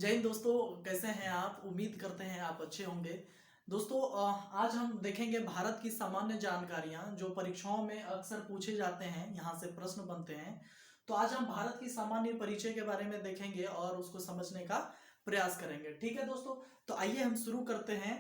जय हिंद दोस्तों, कैसे हैं आप? उम्मीद करते हैं आप अच्छे होंगे। दोस्तों, आज हम देखेंगे भारत की सामान्य जानकारियां जो परीक्षाओं में अक्सर पूछे जाते हैं, यहां से प्रश्न बनते हैं। तो आज हम भारत की सामान्य परिचय के बारे में देखेंगे और उसको समझने का प्रयास करेंगे। ठीक है दोस्तों, तो आइए हम शुरू करते हैं।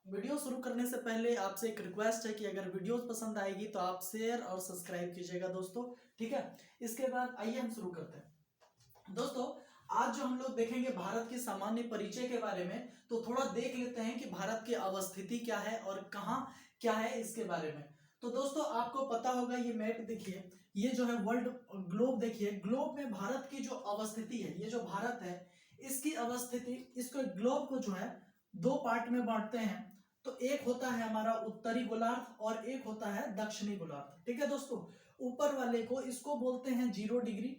वीडियो शुरू करने से पहले आपसे एक रिक्वेस्ट है कि अगर वीडियो पसंद आएगी तो आप शेयर और सब्सक्राइब कीजिएगा दोस्तों। ठीक है, इसके बाद आइए हम शुरू करते हैं। दोस्तों, आज जो हम लोग देखेंगे भारत के सामान्य परिचय के बारे में, तो थोड़ा देख लेते हैं कि भारत की अवस्थिति क्या है और कहाँ क्या है इसके बारे में। तो दोस्तों, आपको पता होगा, ये मैप देखिए, ये जो है वर्ल्ड ग्लोब देखिए। ग्लोब में भारत की जो अवस्थिति है, ये जो भारत है इसकी अवस्थिति, इसको ग्लोब को जो है दो पार्ट में बांटते हैं। तो एक होता है हमारा उत्तरी गोलार्ध और एक होता है दक्षिणी गोलार्ध। ठीक है दोस्तों, ऊपर वाले को इसको बोलते हैं 0 डिग्री।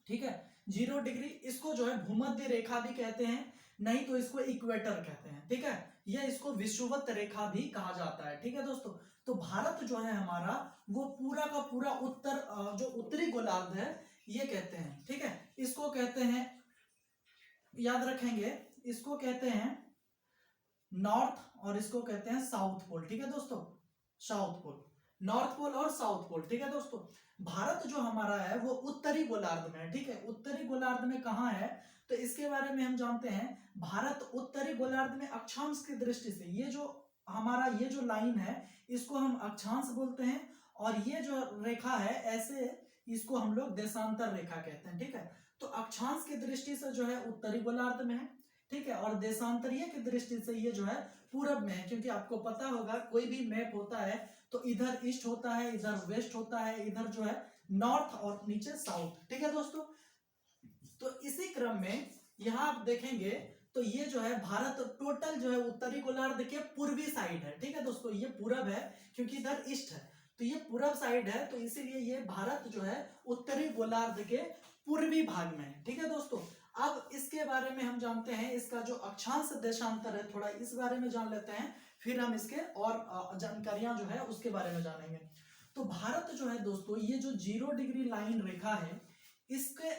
ठीक है, 0 डिग्री, इसको जो है भूमध्य रेखा भी कहते हैं, नहीं तो इसको इक्वेटर कहते हैं। ठीक है, यह इसको विषुवत रेखा भी कहा जाता है। ठीक है दोस्तों, तो भारत जो है हमारा, वो पूरा का पूरा जो उत्तरी गोलार्ध है ये कहते हैं। ठीक है, इसको कहते हैं, याद रखेंगे, इसको कहते हैं नॉर्थ और इसको कहते हैं साउथ पोल। ठीक है दोस्तों, साउथ पोल, नॉर्थ पोल और साउथ पोल। ठीक है दोस्तों, भारत जो हमारा है वो उत्तरी गोलार्ध में है। ठीक है, उत्तरी गोलार्ध में कहाँ है, तो इसके बारे में हम जानते हैं। भारत उत्तरी गोलार्ध में अक्षांश की दृष्टि से, ये जो हमारा ये जो लाइन है इसको हम अक्षांश बोलते हैं, और ये जो रेखा है ऐसे, इसको हम लोग देशांतर रेखा कहते हैं। ठीक है, तो अक्षांश की दृष्टि से जो है उत्तरी गोलार्ध में है। ठीक है, और देशांतरीय की दृष्टि से ये जो है पूरब में है, क्योंकि आपको पता होगा कोई भी मैप होता है तो इधर ईस्ट होता है, इधर वेस्ट होता है, इधर जो है नॉर्थ और नीचे साउथ। ठीक है दोस्तों, तो इसी क्रम में यहां आप देखेंगे तो ये जो है भारत टोटल जो है उत्तरी गोलार्ध के पूर्वी साइड है। ठीक है दोस्तों, ये पूरब है क्योंकि इधर ईस्ट है, तो ये पूरब साइड है, तो इसीलिए ये भारत जो है उत्तरी गोलार्ध के पूर्वी भाग में है। ठीक है दोस्तों, अब इसके बारे में हम जानते हैं, इसका जो अक्षांश देशांतर है, थोड़ा इस बारे में जान लेते हैं, फिर हम इसके और जानकारियां जो है उसके बारे में जानेंगे। तो भारत जो है दोस्तों, ये जो 0 डिग्री लाइन रेखा है, इसके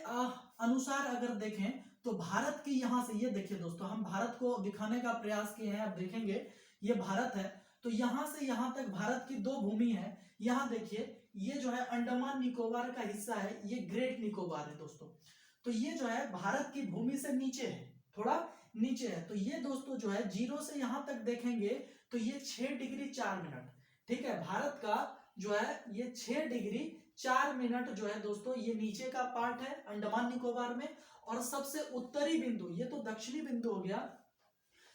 अनुसार अगर देखें तो भारत की यहां से, ये देखिए दोस्तों, हम भारत को दिखाने का प्रयास किए हैं, आप देखेंगे ये भारत है, तो यहां से यहां तक भारत की दो भूमि है। यहां देखिए, ये जो है अंडमान निकोबार का हिस्सा है, ये ग्रेट निकोबार है दोस्तों। तो ये जो है भारत की भूमि से नीचे है, थोड़ा नीचे है। तो ये दोस्तों जो है जीरो से यहां तक देखेंगे तो ये 6 डिग्री 4 मिनट। ठीक है, भारत का जो है ये 6 डिग्री 4 मिनट जो है दोस्तों, ये नीचे का पार्ट है अंडमान निकोबार में। और सबसे उत्तरी बिंदु, ये तो दक्षिणी बिंदु हो गया,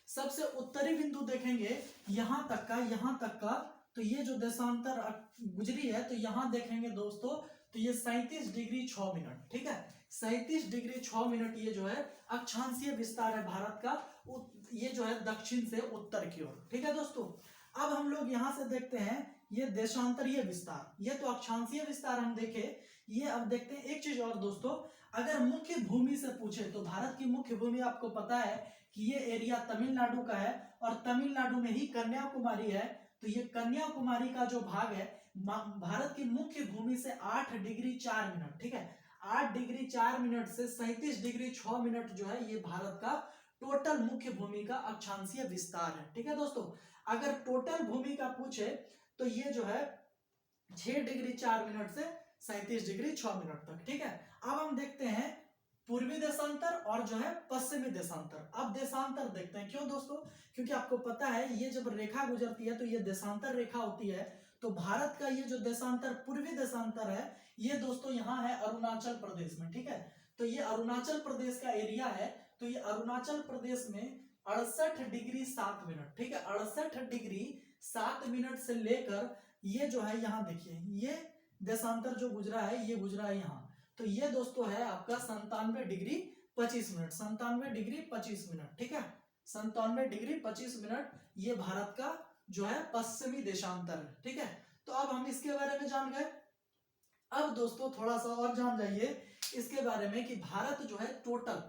सबसे उत्तरी बिंदु देखेंगे यहां तक का, यहां तक का, तो ये जो देशांतर गुजरी है, तो यहां देखेंगे दोस्तों, तो ये 37 डिग्री 6 मिनट। ठीक है, 37 डिग्री 6 मिनट ये जो है अक्षांशीय विस्तार है भारत का, ये जो है दक्षिण से उत्तर की ओर। ठीक है दोस्तों, अब हम लोग यहां से देखते हैं ये देशांतरीय विस्तार, ये तो अक्षांशीय विस्तार हम देखे। ये अब देखते हैं एक चीज और दोस्तों, अगर मुख्य भूमि से पूछे तो भारत की मुख्य भूमि आपको पता है कि ये एरिया तमिलनाडु का है, और तमिलनाडु में ही कन्याकुमारी है। तो ये कन्याकुमारी का जो भाग है, भारत की मुख्य भूमि से 8 डिग्री 4 मिनट। ठीक है, 8 डिग्री 4 मिनट से 37 डिग्री 6 मिनट जो है, ये भारत का टोटल मुख्य भूमि का अक्षांशीय विस्तार है। ठीक है दोस्तों, अगर टोटल भूमि का पूछे तो ये जो है 6 डिग्री 4 मिनट से 37 डिग्री 6 मिनट तक। ठीक है, अब हम देखते हैं पूर्वी देशांतर और जो है पश्चिमी देशांतर। अब देशांतर देखते हैं, क्यों दोस्तों, क्योंकि आपको पता है ये जब रेखा गुजरती है तो ये देशांतर रेखा होती है। तो भारत का ये जो देशांतर, पूर्वी देशांतर है, ये दोस्तों यहाँ है अरुणाचल प्रदेश में। ठीक है, तो ये अरुणाचल प्रदेश का एरिया है। तो ये अरुणाचल प्रदेश में 68 डिग्री 7 मिनट। ठीक है, 68 डिग्री 7 मिनट से लेकर ये जो है, यहाँ देखिए, ये देशांतर जो गुजरा है, ये गुजरा है यहाँ। तो ये दोस्तों है आपका 97 डिग्री 25 मिनट, 97 डिग्री 25 मिनट। ठीक है, 97 डिग्री 25 मिनट ये भारत का जो है पश्चिमी देशांतर है। ठीक है, तो अब हम इसके बारे में जान गए। अब दोस्तों थोड़ा सा और जान जाइए इसके बारे में कि भारत जो है टोटल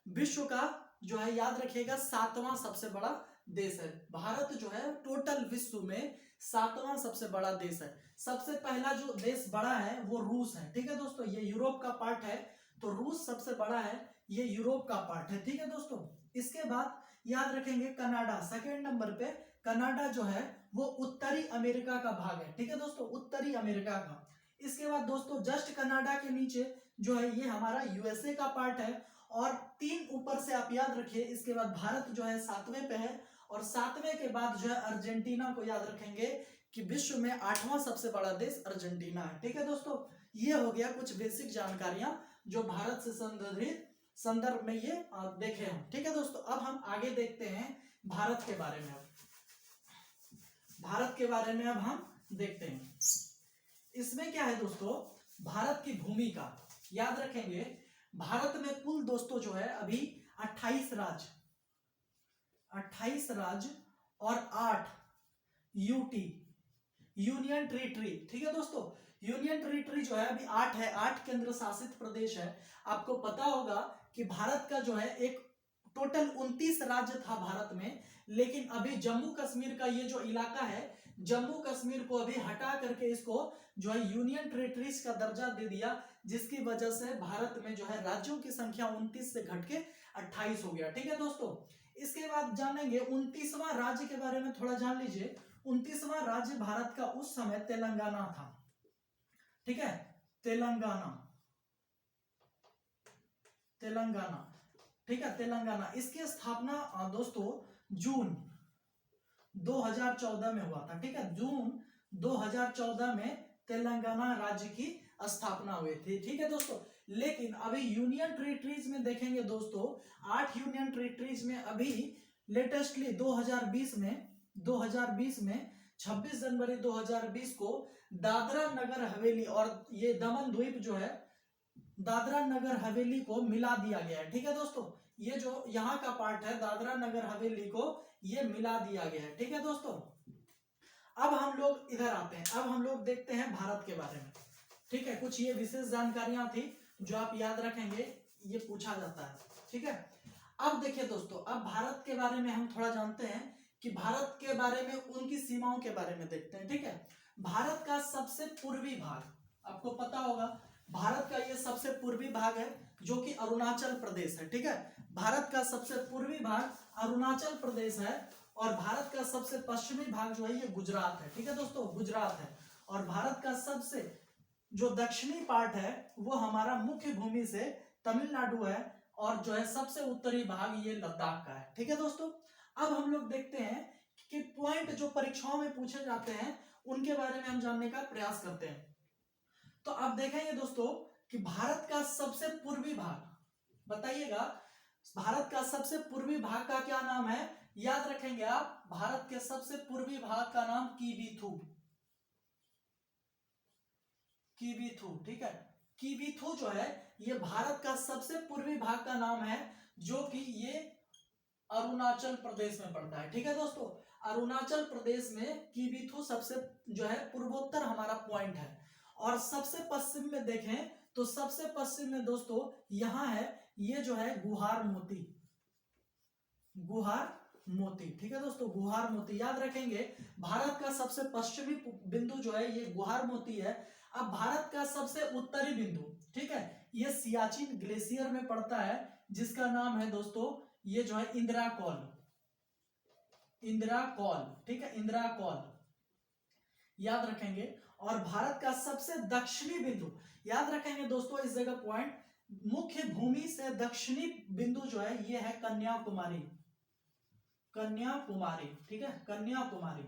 विश्व का जो है, याद रखिएगा, 7वां सबसे बड़ा देश है। भारत जो है टोटल विश्व में 7वां सबसे बड़ा देश है। सबसे पहला जो देश बड़ा है वो रूस है। ठीक है दोस्तों, ये यूरोप का पार्ट है, तो रूस सबसे बड़ा है। ये यूरोप का पार्ट है, ठीक है दोस्तों। इसके बाद याद रखेंगे कनाडा, सेकेंड नंबर पे कनाडा जो है वो उत्तरी अमेरिका का भाग है, ठीक है दोस्तों, उत्तरी अमेरिका का। इसके बाद दोस्तों जस्ट कनाडा के नीचे जो है ये हमारा यूएसए का पार्ट है, और 3 ऊपर से आप याद रखिए। इसके बाद भारत जो है 7वें पे है, और 7वें के बाद जो है अर्जेंटीना को याद रखेंगे कि विश्व में 8वां सबसे बड़ा देश अर्जेंटीना है, ठीक है दोस्तों। ये हो गया कुछ बेसिक जानकारियां जो भारत से संबंधित संदर्भ में ये देखे हम, ठीक है दोस्तों। अब हम आगे देखते हैं भारत के बारे में। भारत के बारे में अब हम देखते हैं। इसमें क्या है दोस्तों, भारत की भूमिका याद रखेंगे। भारत में कुल दोस्तों जो है अभी 28 राज्य और 8 यूटी, यूनियन टेरिटरी, ठीक है दोस्तों। यूनियन टेरिटरी जो है अभी 8 है, 8 केंद्र शासित प्रदेश है। आपको पता होगा कि भारत का जो है एक टोटल 29 राज्य था भारत में, लेकिन अभी जम्मू कश्मीर का ये जो इलाका है, जम्मू कश्मीर को अभी हटा करके इसको जो है यूनियन टेरिटरीज का दर्जा दे दिया, जिसकी वजह से भारत में जो है राज्यों की संख्या 29 से घट के 28 हो गया, ठीक है दोस्तों। इसके बाद जानेंगे 29वां राज्य के बारे में, थोड़ा जान लीजिए। 29वां राज्य भारत का उस समय तेलंगाना था, ठीक है, तेलंगाना, ठीक है, तेलंगाना। इसकी स्थापना दोस्तों जून 2014 में हुआ था, ठीक है, जून 2014 में तेलंगाना राज्य की स्थापना हुई थी, ठीक है दोस्तों। लेकिन अभी यूनियन टेरिटरीज में देखेंगे दोस्तों, 8 यूनियन टेरिटरीज में अभी लेटेस्टली 2020 में 26 जनवरी 2020 को दादरा नगर हवेली और ये दमन द्वीप जो है दादरा नगर हवेली को मिला दिया गया है, ठीक है दोस्तों। ये जो यहाँ का पार्ट है दादरा नगर हवेली को ये मिला दिया गया है, ठीक है दोस्तों। अब हम लोग इधर आते हैं, अब हम लोग देखते हैं भारत के बारे में, ठीक है। कुछ ये विशेष जानकारियां थी जो आप याद रखेंगे, ये पूछा जाता है, ठीक है। अब देखिए दोस्तों, अब भारत के बारे में हम थोड़ा जानते हैं कि भारत के बारे में उनकी सीमाओं के बारे में देखते हैं, ठीक है। भारत का सबसे पूर्वी भाग, आपको पता होगा भारत का ये सबसे पूर्वी भाग है जो कि अरुणाचल प्रदेश है, ठीक है। भारत का सबसे पूर्वी भाग अरुणाचल प्रदेश है, और भारत का सबसे पश्चिमी भाग जो है ये गुजरात है, ठीक है दोस्तों, गुजरात है। और भारत का सबसे जो दक्षिणी पार्ट है वो हमारा मुख्य भूमि से तमिलनाडु है, और जो है सबसे उत्तरी भाग ये लद्दाख का है, ठीक है दोस्तों। अब हम लोग देखते हैं कि पॉइंट जो परीक्षाओं में पूछे जाते हैं उनके बारे में हम जानने का प्रयास करते हैं। तो अब देखेंगे दोस्तों कि भारत का सबसे पूर्वी भाग, बताइएगा भारत का सबसे पूर्वी भाग का क्या नाम है, याद रखेंगे आप। भारत के सबसे पूर्वी भाग का नाम किवीथू, ठीक है। किवीथू जो है ये भारत का सबसे पूर्वी भाग का नाम है, जो कि ये अरुणाचल प्रदेश में पड़ता है, ठीक है दोस्तों। अरुणाचल प्रदेश में किवीथू सबसे जो है पूर्वोत्तर हमारा पॉइंट है। और सबसे पश्चिम में देखें तो सबसे पश्चिम में दोस्तों यहां है, ये जो है गुहार मोती, ठीक है दोस्तों, गुहार मोती याद रखेंगे। भारत का सबसे पश्चिमी बिंदु जो है ये गुहार मोती है। अब भारत का सबसे उत्तरी बिंदु, ठीक है, ये सियाचिन ग्लेशियर में पड़ता है, जिसका नाम है दोस्तों ये जो है इंदिरा कॉल, ठीक है, इंदिरा कॉल याद रखेंगे। और भारत का सबसे दक्षिणी बिंदु याद रखेंगे दोस्तों, इस जगह पॉइंट, मुख्य भूमि से दक्षिणी बिंदु जो है ये है कन्याकुमारी, ठीक है, कन्याकुमारी,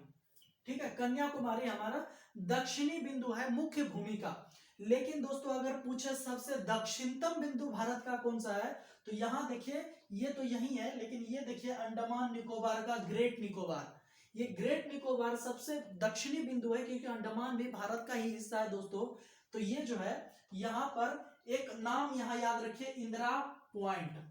ठीक है, कन्याकुमारी हमारा दक्षिणी बिंदु है मुख्य भूमि का। लेकिन दोस्तों अगर पूछे सबसे दक्षिणतम बिंदु भारत का कौन सा है, तो यहां देखिए ये तो यही है, लेकिन ये देखिए अंडमान निकोबार का ग्रेट निकोबार, ये ग्रेट निकोबार सबसे दक्षिणी बिंदु है, क्योंकि अंडमान भी भारत का ही हिस्सा है दोस्तों। तो ये जो है यहां पर एक नाम यहां याद रखिए, इंदिरा पॉइंट,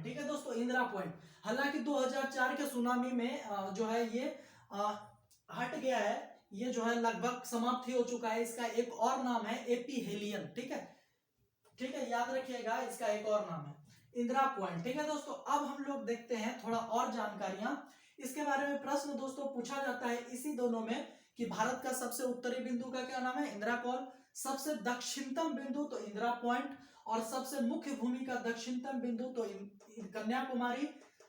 ठीक है दोस्तों, इंदिरा पॉइंट। हालांकि 2004 के सुनामी में जो है ये हट गया है, ये जो है लगभग समाप्त हो चुका है। इसका एक और नाम है एपी हेलियन, ठीक है, याद रखिएगा, इसका एक और नाम है इंदिरा पॉइंट, ठीक है दोस्तों। अब हम लोग देखते हैं थोड़ा और जानकारियां इसके बारे में। प्रश्न दोस्तों पूछा जाता है इसी दोनों में कि भारत का सबसे उत्तरी बिंदु का क्या नाम है, इंदिरा कॉल, सबसे दक्षिणतम बिंदु तो इंदिरा पॉइंट, और सबसे मुख्य भूमि का दक्षिणतम बिंदु तो कन्याकुमारी,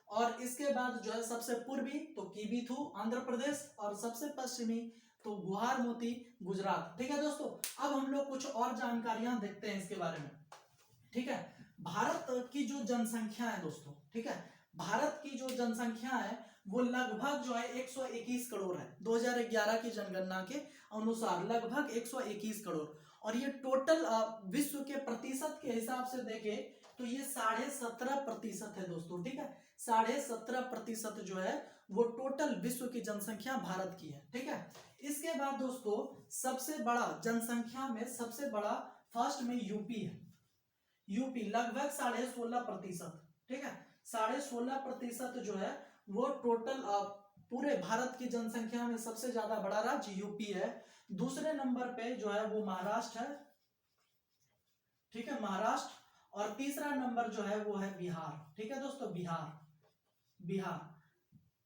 और इसके बाद जो है सबसे पूर्वी तो कीबीथू आंध्र प्रदेश, और सबसे पश्चिमी तो गुहार मोती गुजरात। ठीक है दोस्तों, अब हम लोग कुछ और जानकारियां देखते हैं इसके बारे में। ठीक है, भारत की जो जनसंख्या है दोस्तों, ठीक है, भारत की जो जनसंख्या है वो लगभग जो है 121 करोड़ है। 2011 की जनगणना के अनुसार लगभग 121 करोड़, और ये टोटल विश्व के प्रतिशत के हिसाब से देखें तो ये 17.5% है दोस्तों। ठीक है, 17.5% जो है वो टोटल विश्व की जनसंख्या भारत की है। ठीक है, इसके बाद दोस्तों सबसे बड़ा जनसंख्या में सबसे बड़ा फर्स्ट में यूपी है। यूपी लगभग 16.5%। ठीक है, 16.5% जो है वो टोटल पूरे भारत की जनसंख्या में सबसे ज्यादा बड़ा राज्य यूपी है। दूसरे नंबर पे जो है वो महाराष्ट्र है। ठीक है, महाराष्ट्र, और तीसरा नंबर जो है वो है बिहार। ठीक है दोस्तों, बिहार।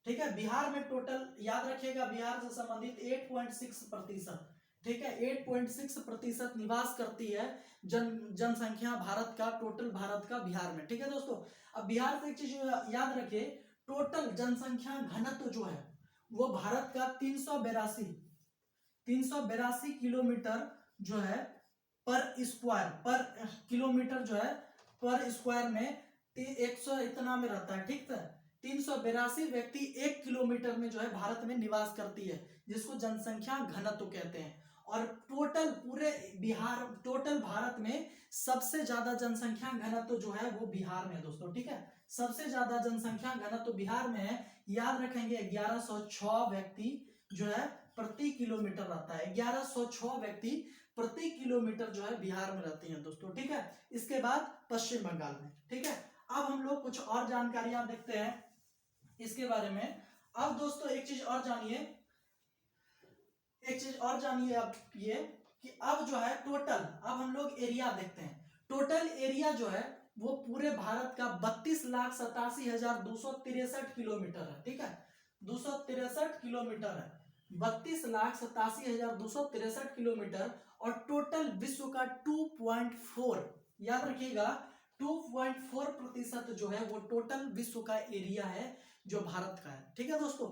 ठीक है, बिहार में टोटल याद रखिएगा बिहार से संबंधित 8.6%। ठीक है, 8.6% निवास करती है जनसंख्या भारत का, टोटल भारत का बिहार में। ठीक है दोस्तों, अब बिहार से एक चीज याद रखिए, टोटल जनसंख्या घनत्व जो है वो भारत का 382 किलोमीटर जो है पर किलोमीटर जो है पर स्क्वायर में 100 इतना में रहता है। ठीक है, 382 व्यक्ति 1 किलोमीटर में जो है भारत में निवास करती है, जिसको जनसंख्या घनत्व कहते हैं। और टोटल पूरे टोटल भारत में सबसे ज्यादा जनसंख्या घनत्व जो है वो बिहार में है दोस्तों। ठीक है, सबसे ज्यादा जनसंख्या घनत्व बिहार में है। याद रखेंगे 1106 व्यक्ति जो है प्रति किलोमीटर रहता है। 1106 व्यक्ति प्रति किलोमीटर जो है बिहार में रहती हैं दोस्तों। ठीक है, इसके बाद पश्चिम बंगाल में। ठीक है, अब हम लोग कुछ और जानकारियां देखते हैं इसके बारे में। अब दोस्तों एक चीज और जानिए आप ये कि अब जो है टोटल, अब हम लोग एरिया देखते हैं। टोटल एरिया जो है वो पूरे भारत का 32,87,263 किलोमीटर है। ठीक है, 263 किलोमीटर है, 32,87,263 किलोमीटर, और टोटल विश्व का 2.4, याद रखिएगा 2.4% जो है वो टोटल विश्व का एरिया है जो भारत का है। ठीक है दोस्तों,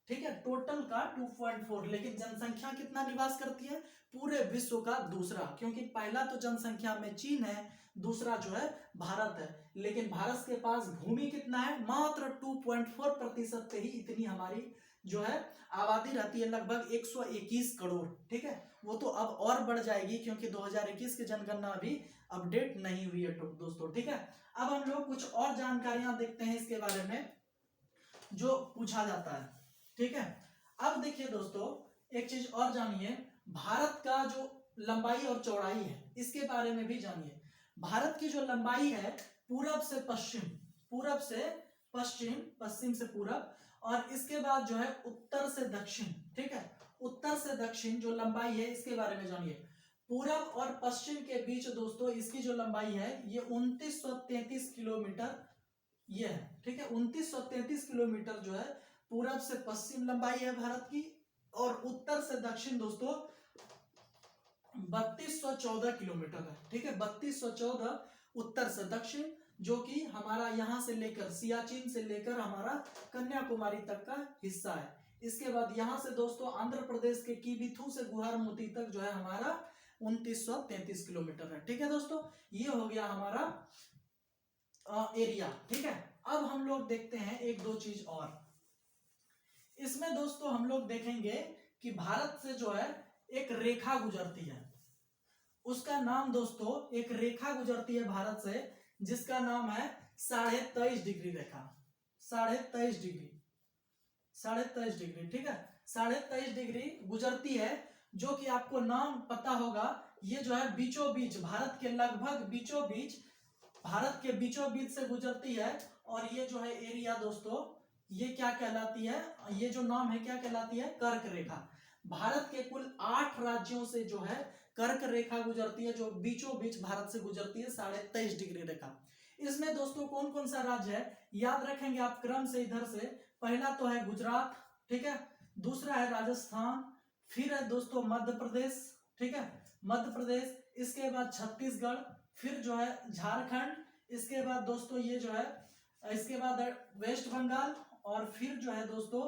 ठीक है, टोटल का 2.4, लेकिन जनसंख्या कितना निवास करती है पूरे विश्व का दूसरा, क्योंकि पहला तो जनसंख्या में चीन है, दूसरा जो है भारत है, लेकिन भारत के पास भूमि कितना है मात्र 2.4% पे ही इतनी हमारी जो है आबादी रहती है, लगभग 121 करोड़। ठीक है, वो तो अब और बढ़ जाएगी क्योंकि 2021 की जनगणना अभी अपडेट नहीं हुई है दोस्तों। ठीक है, अब हम लोग कुछ और जानकारियां देखते हैं इसके बारे में जो पूछा जाता है। ठीक है, अब देखिए दोस्तों एक चीज और जानिए, भारत का जो लंबाई और चौड़ाई है इसके बारे में भी जानिए। भारत की जो लंबाई है पूरब से पश्चिम, पश्चिम से पूरब, और इसके बाद जो है उत्तर से दक्षिण। ठीक है, उत्तर से दक्षिण जो लंबाई है इसके बारे में जानिए। पूरब और पश्चिम के बीच दोस्तों इसकी जो लंबाई है ये 2933 किलोमीटर ये है। ठीक है, 2933 किलोमीटर जो है पूरब से पश्चिम लंबाई है भारत की, और उत्तर से दक्षिण दोस्तों 3214 किलोमीटर है। ठीक है, 3214 उत्तर से दक्षिण, जो कि हमारा यहां से लेकर सियाचिन से लेकर हमारा कन्याकुमारी तक का हिस्सा है। इसके बाद यहां से दोस्तों आंध्र प्रदेश के कीबीथू से गुहार मोती तक जो है हमारा 2933 किलोमीटर है। ठीक है दोस्तों, ये हो गया हमारा एरिया। ठीक है, अब हम लोग देखते हैं एक दो चीज और इसमें दोस्तों। हम लोग देखेंगे कि भारत से जो है एक रेखा गुजरती है, उसका नाम दोस्तों, एक रेखा गुजरती है भारत से जिसका नाम है 23.5 डिग्री रेखा। 23.5 डिग्री। ठीक है, 23.5 डिग्री गुजरती है, जो कि आपको नाम पता होगा। ये जो है बीचों बीच, भारत के लगभग बीचों बीच, भारत के बीचों बीच से गुजरती है। और ये जो है एरिया दोस्तों ये क्या कहलाती है, ये जो नाम है क्या कहलाती है, कर्क रेखा। भारत के कुल 8 राज्यों से जो है कर्क रेखा गुजरती है, जो बीचों बीच भारत से गुजरती है 23.5 डिग्री रेखा। इसमें दोस्तों कौन कौन सा राज्य है याद रखेंगे आप क्रम से इधर से। पहला तो है गुजरात, ठीक है, दूसरा है राजस्थान, फिर है दोस्तों मध्य प्रदेश, ठीक है, मध्य प्रदेश, इसके बाद छत्तीसगढ़, फिर जो है झारखंड, इसके बाद दोस्तों ये जो है, इसके बाद वेस्ट बंगाल, और फिर जो है दोस्तों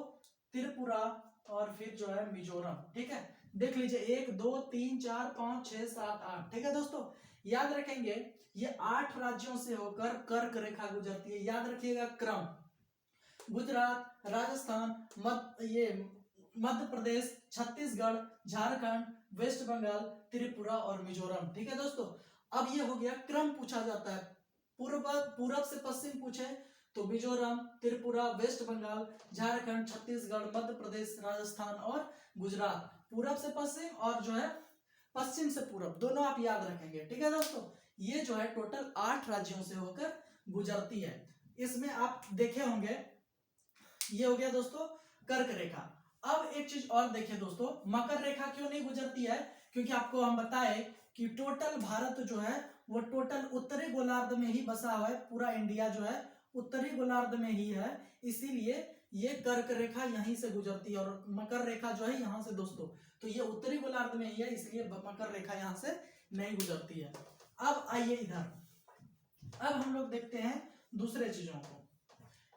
त्रिपुरा, और फिर जो है मिजोरम। ठीक है, देख लीजिए 1 2 3 4 5 6 7 8। ठीक है दोस्तों, याद रखेंगे ये 8 राज्यों से होकर कर्क रेखा गुजरती है। याद रखिएगा क्रम, गुजरात, राजस्थान, मध्य प्रदेश, छत्तीसगढ़, झारखंड, वेस्ट बंगाल, त्रिपुरा और मिजोरम। ठीक है दोस्तों, अब ये हो गया क्रम पूछा जाता है। पूर्व से पश्चिम पूछे तो मिजोरम, त्रिपुरा, वेस्ट बंगाल, झारखंड, छत्तीसगढ़, मध्य प्रदेश, राजस्थान और गुजरात। पूरब से पश्चिम और जो है पश्चिम से पूरब, दोनों आप याद रखेंगे। ठीक है दोस्तों, ये जो है टोटल 8 राज्यों से होकर गुजरती है। इसमें आप देखे होंगे, ये हो गया दोस्तों कर्क रेखा। अब एक चीज और देखिए दोस्तों, मकर रेखा क्यों नहीं गुजरती है? क्योंकि आपको हम बताए कि टोटल भारत जो है वो टोटल उत्तरी गोलार्ध में ही बसा हुआ है। पूरा इंडिया जो है उत्तरी गोलार्ध में ही है, इसीलिए ये कर्क रेखा यहीं से गुजरती है। और मकर रेखा जो है यहाँ से दोस्तों, तो ये उत्तरी गोलार्ध में ही है, इसलिए मकर रेखा यहाँ से नहीं गुजरती है। अब आइए इधर, अब हम लोग देखते हैं दूसरे चीजों को।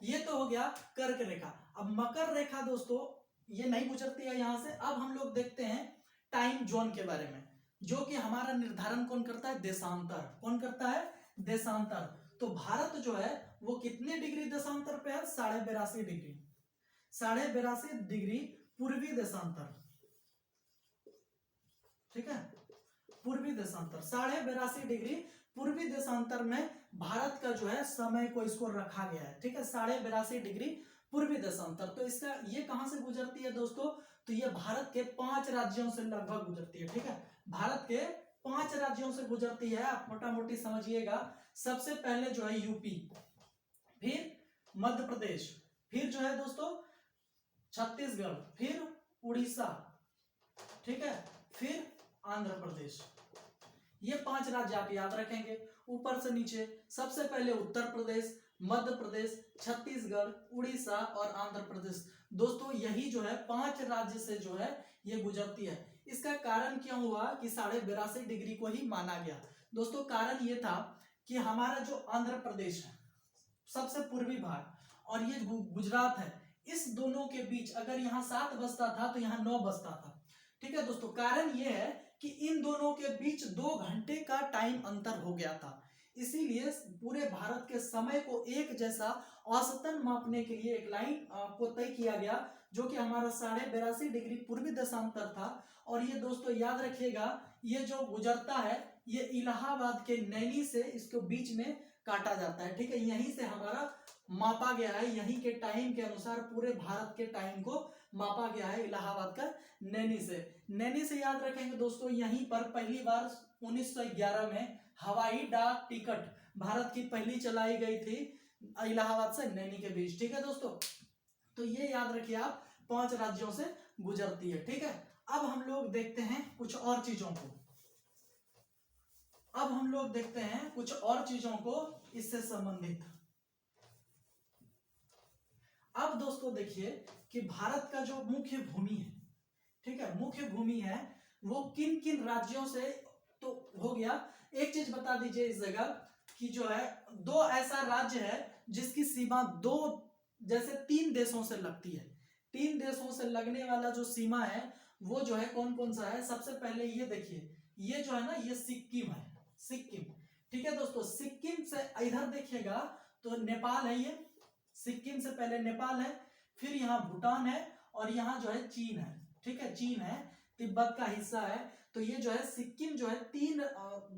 ये तो हो गया कर्क रेखा। अब मकर रेखा दोस्तों ये नहीं गुजरती है यहाँ से। अब हम लोग देखते हैं टाइम जोन के बारे में, जो कि हमारा निर्धारण कौन करता है? देशांतर। कौन करता है? देशांतर। तो भारत जो है वो कितने डिग्री देशांतर पे है? 82.5 डिग्री। 82.5 डिग्री पूर्वी देशांतर। ठीक है, पूर्वी देशांतर 82.5 डिग्री पूर्वी देशांतर में भारत का जो है समय को इसको रखा गया है। ठीक है, 82.5 डिग्री पूर्वी देशांतर। तो इसका ये कहां से गुजरती है दोस्तों? तो ये भारत के 5 राज्यों से लगभग गुजरती है। ठीक है, भारत के 5 राज्यों से गुजरती है। आप मोटा मोटी समझिएगा। सबसे पहले जो है यूपी, फिर मध्य प्रदेश, फिर जो है दोस्तों छत्तीसगढ़, फिर उड़ीसा, ठीक है, फिर आंध्र प्रदेश। ये 5 राज्य आप याद रखेंगे ऊपर से नीचे। सबसे पहले उत्तर प्रदेश, मध्य प्रदेश, छत्तीसगढ़, उड़ीसा और आंध्र प्रदेश। दोस्तों यही जो है 5 राज्य से जो है ये गुजरती है। इसका कारण क्यों हुआ कि 82.5 डिग्री को ही माना गया? दोस्तों कारण ये था कि हमारा जो आंध्र प्रदेश है सबसे पूर्वी भाग, और ये गुजरात है, इस दोनों के बीच अगर यहाँ 7 बजता था तो यहाँ 9 बजता था। ठीक है दोस्तों, कारण ये है कि इन दोनों के बीच 2 घंटे का टाइम अंतर हो गया था। इसीलिए पूरे भारत के समय को एक जैसा औसतन मापने के लिए एक लाइन को तय किया गया, जो कि हमारा 82.5 डिग्री पूर्वी देशांतर था। और ये दोस्तों याद रखिएगा, ये जो गुजरता है ये इलाहाबाद के नैनी से इसको बीच में काटा जाता है। ठीक है, यहीं से हमारा मापा गया है, यहीं के टाइम के अनुसार पूरे भारत के टाइम को मापा गया है इलाहाबाद का नैनी से। नैनी से याद रखेंगे दोस्तों, यहीं पर पहली बार 1911 में हवाई डाक टिकट भारत की पहली चलाई गई थी इलाहाबाद से नैनी के बीच। ठीक है दोस्तों, तो ये याद रखिए आप 5 राज्यों से गुजरती है। ठीक है, अब हम लोग देखते हैं कुछ और चीजों को। अब हम लोग देखते हैं कुछ और चीजों को इससे संबंधित। अब दोस्तों देखिए कि भारत का जो मुख्य भूमि है, ठीक है, मुख्य भूमि है वो किन किन राज्यों से तो हो गया। एक चीज बता दीजिए इस जगह कि जो है 2 ऐसा राज्य है जिसकी सीमा 2 जैसे 3 देशों से लगती है। 3 देशों से लगने वाला जो सीमा है वो जो है कौन कौन सा है? सबसे पहले ये देखिए, ये जो है ना ये सिक्किम है, सिक्किम। ठीक है दोस्तों, सिक्किम से इधर देखिएगा तो नेपाल है, ये सिक्किम से पहले नेपाल है, फिर यहाँ भूटान है और यहाँ जो है चीन है। ठीक है, चीन है, तिब्बत का हिस्सा है। तो ये जो है सिक्किम जो है 3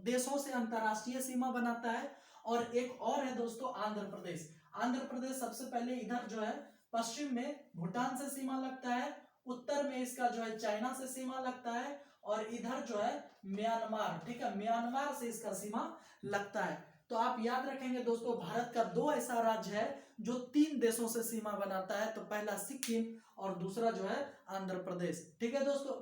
देशों से अंतरराष्ट्रीय सीमा बनाता है। और एक और है दोस्तों आंध्र प्रदेश। आंध्र प्रदेश सबसे पहले इधर जो है पश्चिम में भूटान से सीमा लगता है, उत्तर में इसका जो है चाइना से सीमा लगता है, और इधर जो है म्यांमार, ठीक है, म्यांमार से इसका सीमा लगता है। तो आप याद रखेंगे दोस्तों, भारत का 2 ऐसा राज्य है जो 3 देशों से सीमा बनाता है। तो पहला सिक्किम और दूसरा जो है आंध्र प्रदेश। ठीक है दोस्तों,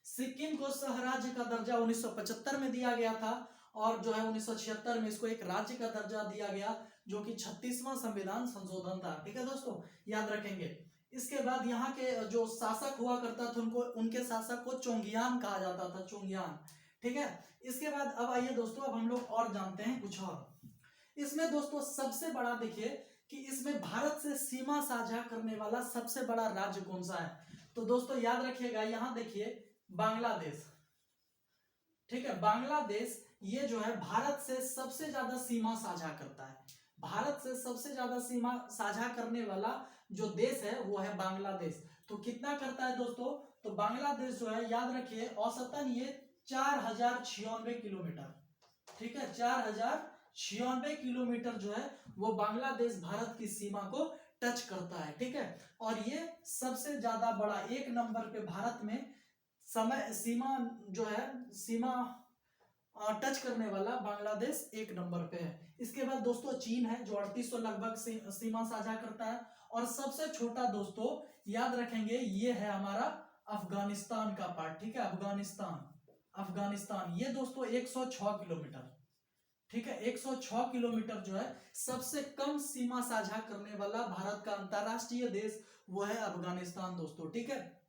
सिक्किम को सह राज्य का दर्जा 1975 में दिया गया था, और जो है 1976 में इसको एक राज्य का दर्जा दिया गया, जो कि 36वां संविधान संशोधन था। ठीक है दोस्तों, याद रखेंगे। इसके बाद यहाँ के जो शासक हुआ करता था उनको, उनके शासक को चोंगियान कहा जाता था, चोंगियान। ठीक है। इसके बाद अब आइए दोस्तों, अब हम लोग और जानते हैं कुछ और। इसमें दोस्तों सबसे बड़ा देखिए कि इसमें भारत से सीमा साझा करने वाला सबसे बड़ा राज्य कौन सा है। तो दोस्तों याद रखिएगा, यहां देखिए बांग्लादेश, ठीक है, बांग्लादेश ये जो है भारत से सबसे ज्यादा सीमा साझा करता है। भारत से सबसे ज्यादा सीमा साझा करने वाला जो देश है वो है बांग्लादेश। तो कितना करता है दोस्तों, तो बांग्लादेश जो है याद रखिए औसतन ये 4096 किलोमीटर, ठीक है, 4096 किलोमीटर जो है वो बांग्लादेश भारत की सीमा को टच करता है, ठीक है। और ये सबसे ज्यादा बड़ा, एक नंबर पे भारत में समय सीमा जो है, सीमा टच करने वाला बांग्लादेश एक नंबर पे है। इसके बाद दोस्तों चीन है जो 3800 लगभग सीमा साझा करता है। और सबसे छोटा दोस्तों याद रखेंगे ये है हमारा अफगानिस्तान का पार्ट, ठीक है, अफगानिस्तान ये दोस्तों 106 किलोमीटर, ठीक है, 106 किलोमीटर जो है सबसे कम सीमा साझा करने वाला भारत का अंतरराष्ट्रीय देश वो है अफगानिस्तान दोस्तों, ठीक है।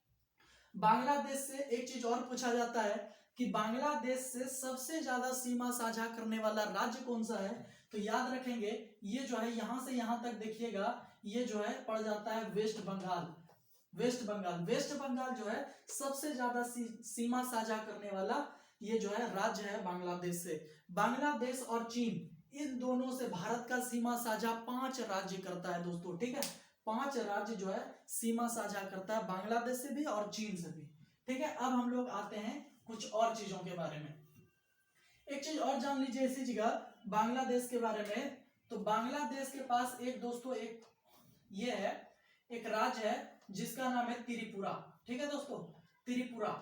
बांग्लादेश से एक चीज और पूछा जाता है कि बांग्लादेश से सबसे ज्यादा सीमा साझा करने वाला राज्य कौन सा है। तो याद रखेंगे ये जो है यहां से यहां तक देखिएगा, ये जो है पड़ जाता है वेस्ट बंगाल। वेस्ट बंगाल जो है सबसे ज्यादा सीमा साझा करने वाला ये जो है राज्य है बांग्लादेश से। बांग्लादेश और चीन इन दोनों से भारत का सीमा साझा 5 राज्य करता है दोस्तों, ठीक है, 5 राज्य जो है सीमा साझा करता है बांग्लादेश से भी और चीन से भी, ठीक है। अब हम लोग आते हैं कुछ और चीजों के बारे में। एक चीज और जान लीजिए इसी जगह बांग्लादेश के बारे में। तो बांग्लादेश के पास एक दोस्तों एक ये है, एक राज्य है जिसका नाम है त्रिपुरा, ठीक है दोस्तों, त्रिपुरा,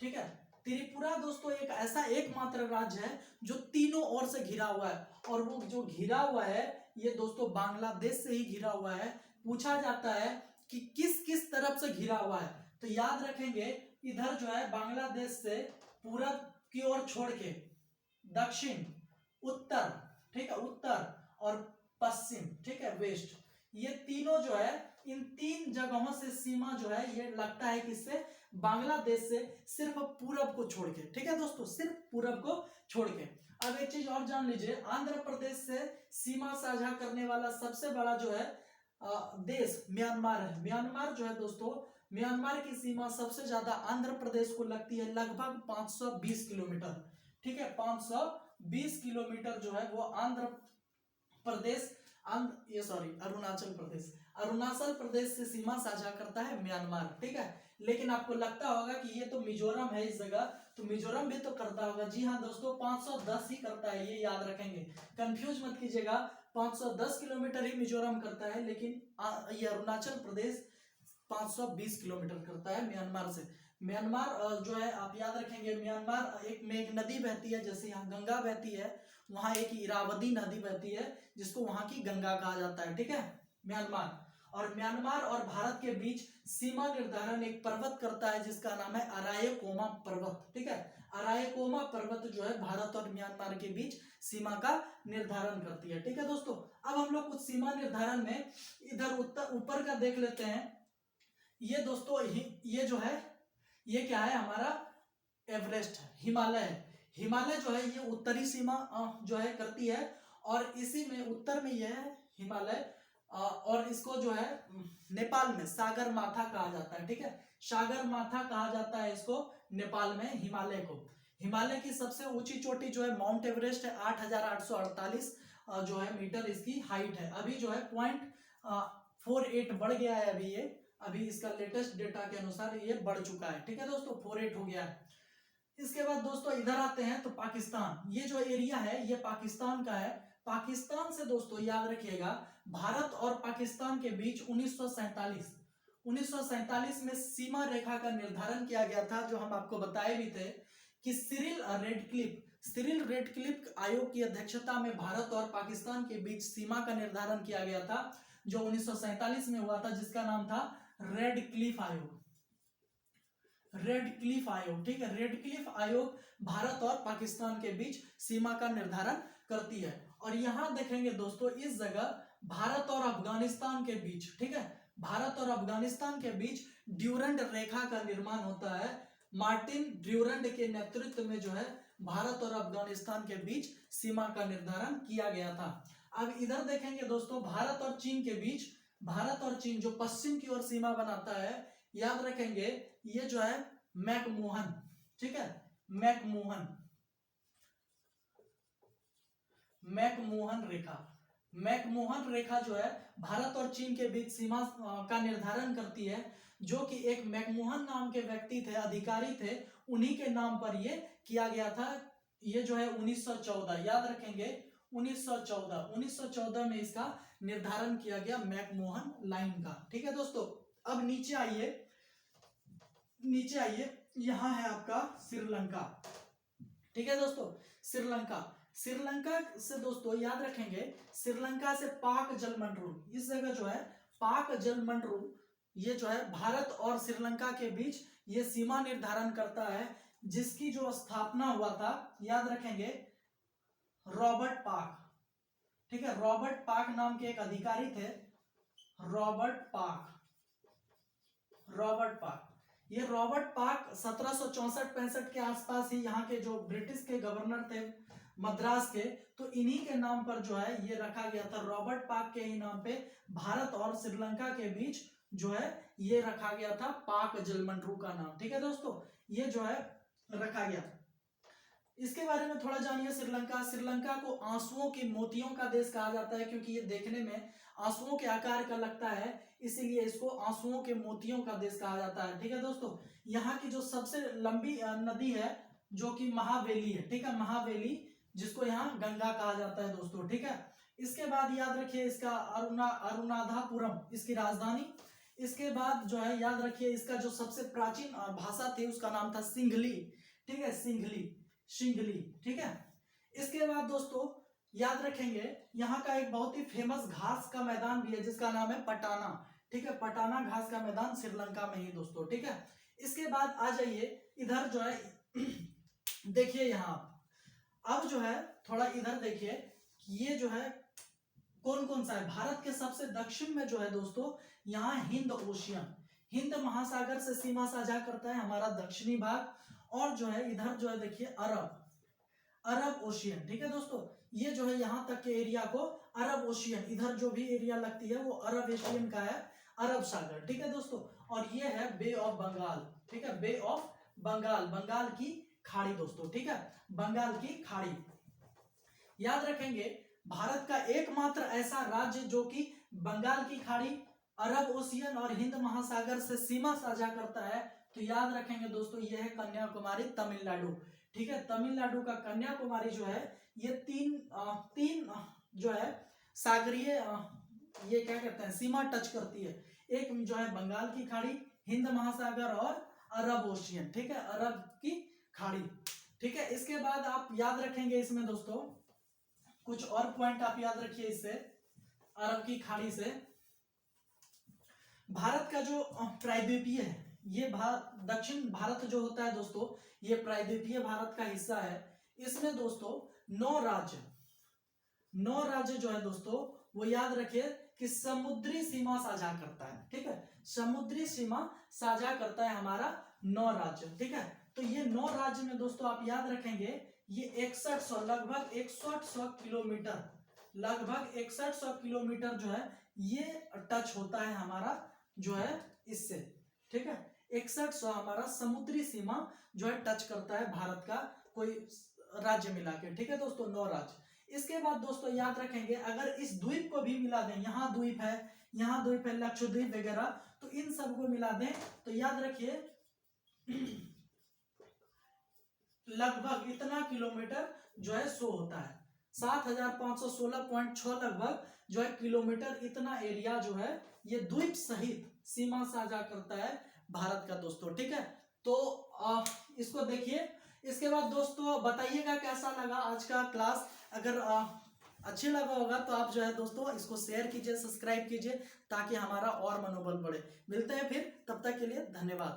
ठीक है। त्रिपुरा दोस्तों एक ऐसा एकमात्र राज्य है जो तीनों ओर से घिरा हुआ है। और वो जो घिरा हुआ है ये दोस्तों बांग्लादेश से ही घिरा हुआ है। पूछा जाता है कि किस किस तरफ से घिरा हुआ है। तो याद रखेंगे इधर जो है बांग्लादेश से पूरब की ओर छोड़ के दक्षिण, उत्तर, ठीक है, उत्तर और पश्चिम, ठीक है, वेस्ट, ये तीनों जो है इन 3 जगहों से सीमा जो है ये लगता है किससे, बांग्लादेश से, सिर्फ पूरब को छोड़ के, ठीक है दोस्तों, सिर्फ पूरब को छोड़ के। अब एक चीज और जान लीजिए, आंध्र प्रदेश से सीमा साझा करने वाला सबसे बड़ा जो है देश म्यांमार है। म्यांमार जो है दोस्तों, म्यांमार की सीमा सबसे ज्यादा आंध्र प्रदेश को लगती है, लगभग 520 किलोमीटर, ठीक है, 520 किलोमीटर जो है वो आंध्र प्रदेश, अरुणाचल प्रदेश से सीमा साझा करता है म्यांमार, ठीक है। लेकिन आपको लगता होगा कि ये तो मिजोरम है इस जगह, तो मिजोरम भी तो करता होगा। जी हाँ दोस्तों, 510 ही करता है, ये याद रखेंगे, कंफ्यूज मत कीजिएगा, 510 किलोमीटर ही मिजोरम करता है, लेकिन ये अरुणाचल प्रदेश 520 किलोमीटर करता है म्यांमार से। म्यांमार जो है आप याद रखेंगे, म्यांमार एक में एक नदी बहती है, जैसे यहाँ गंगा बहती है, वहां एक इरावदी नदी बहती है जिसको वहां की गंगा कहा जाता है, ठीक है, म्यांमार। और म्यांमार और भारत के बीच सीमा निर्धारण एक पर्वत करता है जिसका नाम है अरायकोमा पर्वत, ठीक है, अरायकोमा पर्वत जो है भारत और म्यांमार के बीच सीमा का निर्धारण करती है, ठीक है दोस्तों। अब हम लोग कुछ सीमा निर्धारण में इधर उत्तर ऊपर का देख लेते हैं। ये दोस्तों ये जो है ये क्या है, हमारा एवरेस्ट है, हिमालय है। हिमालय जो है ये उत्तरी सीमा जो है करती है, और इसी में उत्तर में ये है हिमालय, और इसको जो है नेपाल में सागर माथा कहा जाता है, ठीक है, सागर माथा कहा जाता है इसको नेपाल में हिमालय को। हिमालय की सबसे ऊंची चोटी जो है माउंट एवरेस्ट है, 8848 जो है मीटर इसकी हाइट है। अभी जो है 0.48 बढ़ गया है, अभी इसका लेटेस्ट डेटा के अनुसार ये बढ़ चुका है, ठीक है दोस्तों, 48 हो गया है। इसके बाद दोस्तों इधर आते हैं तो पाकिस्तान, ये जो एरिया है ये पाकिस्तान का है। पाकिस्तान से दोस्तों याद रखिएगा भारत और पाकिस्तान के बीच 1947 में सीमा रेखा का निर्धारण किया गया था, जो हम आपको बताए भी थे कि सिरिल रेडक्लिफ आयोग की अध्यक्षता में भारत और पाकिस्तान के बीच सीमा का निर्धारण किया गया था, जो 1947 में हुआ था, जिसका नाम था रेडक्लिफ आयोग, ठीक है, रेडक्लिफ आयोग भारत और पाकिस्तान के बीच सीमा का निर्धारण करती है। और यहां देखेंगे दोस्तों इस जगह भारत और अफगानिस्तान के बीच, ठीक है, भारत और अफगानिस्तान के बीच ड्यूरेंट रेखा का निर्माण होता है, मार्टिन ड्यूरेंट के नेतृत्व में जो है भारत और अफगानिस्तान के बीच सीमा का निर्धारण किया गया था। अब इधर देखेंगे दोस्तों, भारत और चीन के बीच, भारत और चीन जो पश्चिम की ओर सीमा बनाता है, याद रखेंगे ये जो है मैकमोहन, ठीक है, मैकमोहन रेखा, मैकमोहन रेखा जो है भारत और चीन के बीच सीमा का निर्धारण करती है, जो कि एक मैकमोहन नाम के व्यक्ति थे, अधिकारी थे, उन्हीं के नाम पर ये किया गया था। ये जो है 1914, याद रखेंगे 1914 में इसका निर्धारण किया गया मैकमोहन लाइन का। ठीक है दोस्तों, अब नीचे आइए, यहां है आपका श्रीलंका। ठीक है दोस्तों, श्रीलंका से दोस्तों याद रखेंगे, श्रीलंका से पाक जलमंडल, इस जगह जो है पाक जलमंडल, ये जो है भारत और श्रीलंका के बीच ये सीमा निर्धारण करता है, जिसकी जो स्थापना हुआ था, याद रखेंगे रॉबर्ट पाक। ठीक है, रॉबर्ट पाक नाम के एक अधिकारी थे, रॉबर्ट पाक। ये रॉबर्ट पाक 1764-65 के आसपास ही यहाँ के जो ब्रिटिश के गवर्नर थे मद्रास के, तो इन्हीं के नाम पर जो है ये रखा गया था, रॉबर्ट पाक के ही नाम पे भारत और श्रीलंका के बीच जो है ये रखा गया था पाक जलमंडल का नाम। ठीक है दोस्तों, ये जो है रखा गया। इसके बारे में थोड़ा जानिए। श्रीलंका को आंसुओं की मोतियों का देश कहा जाता है, क्योंकि ये देखने में आंसुओं के आकार का लगता है, इसीलिए इसको आंसुओं के मोतियों का देश कहा जाता है। ठीक है दोस्तों, यहाँ की जो सबसे लंबी नदी है जो कि महावेली है, ठीक है, महावेली, जिसको यहाँ गंगा कहा जाता है दोस्तों। ठीक है, इसके बाद याद रखिए इसका अरुणाधापुरम इसकी राजधानी। इसके बाद जो है याद रखिए इसका जो सबसे प्राचीन भाषा थी उसका नाम था सिंघली। ठीक है, सिंघली। ठीक है, इसके बाद दोस्तों याद रखेंगे यहाँ का एक बहुत ही फेमस घास का मैदान भी है, जिसका नाम है पटाना। ठीक है, पटाना घास का मैदान श्रीलंका में ही दोस्तों। ठीक है, इसके बाद आ जाइए इधर जो है देखिए यहाँ, अब जो है थोड़ा इधर देखिए, ये जो है कौन कौन सा है। भारत के सबसे दक्षिण में जो है दोस्तों यहाँ हिंद महासागर से सीमा साझा करता है हमारा दक्षिणी भाग, और जो है इधर जो है देखिए अरब ओशियन। ठीक है दोस्तों, ये जो है यहाँ तक के एरिया को अरब ओशियन, इधर जो भी एरिया लगती है वो अरब एशियन का है, अरब सागर। ठीक है दोस्तों, और ये है बे ऑफ बंगाल। ठीक है, बे ऑफ बंगाल, बंगाल की खाड़ी दोस्तों। ठीक है, बंगाल की खाड़ी। याद रखेंगे भारत का एकमात्र ऐसा राज्य जो कि बंगाल की खाड़ी, अरब ओशियन और हिंद महासागर से सीमा साझा करता है, तो याद रखेंगे दोस्तों ये है कन्याकुमारी, तमिलनाडु। ठीक है, तमिलनाडु का कन्याकुमारी जो है ये तीन जो है सागरीय ये क्या कहते हैं सीमा टच करती है, एक जो है बंगाल की खाड़ी, हिंद महासागर और अरब ओशियन। ठीक है, अरब की खाड़ी। ठीक है, इसके बाद आप याद रखेंगे इसमें दोस्तों कुछ और पॉइंट आप याद रखिए इससे, अरब की खाड़ी से भारत का जो प्रायद्वीपीय है, ये दक्षिण भारत जो होता है दोस्तों, ये प्रायद्वीपीय भारत का हिस्सा है। इसमें दोस्तों 9 राज्य जो है दोस्तों वो याद रखिए कि समुद्री सीमा साझा करता है। ठीक है, समुद्री सीमा साझा करता है हमारा 9 राज्य। ठीक है, तो ये 9 राज्य में दोस्तों आप याद रखेंगे ये लगभग 6100 किलोमीटर जो है ये टच होता है हमारा जो है इससे। ठीक है, 6100 हमारा समुद्री सीमा जो है टच करता है भारत का कोई राज्य मिला के। ठीक है दोस्तों, 9 राज्य। इसके बाद दोस्तों याद रखेंगे अगर इस द्वीप को भी मिला दें, यहाँ द्वीप है लक्षद्वीप वगैरह, तो इन सबको मिला दें तो याद रखिए लगभग इतना किलोमीटर जो है सो होता है, 7516.6 लगभग जो है किलोमीटर, इतना एरिया जो है ये द्वीप सहित सीमा साझा करता है भारत का दोस्तों। ठीक है, तो इसको देखिए। इसके बाद दोस्तों बताइएगा कैसा लगा आज का क्लास। अगर अच्छे लगा होगा तो आप जो है दोस्तों इसको शेयर कीजिए, सब्सक्राइब कीजिए, ताकि हमारा और मनोबल बढ़े। मिलते हैं फिर, तब तक के लिए धन्यवाद।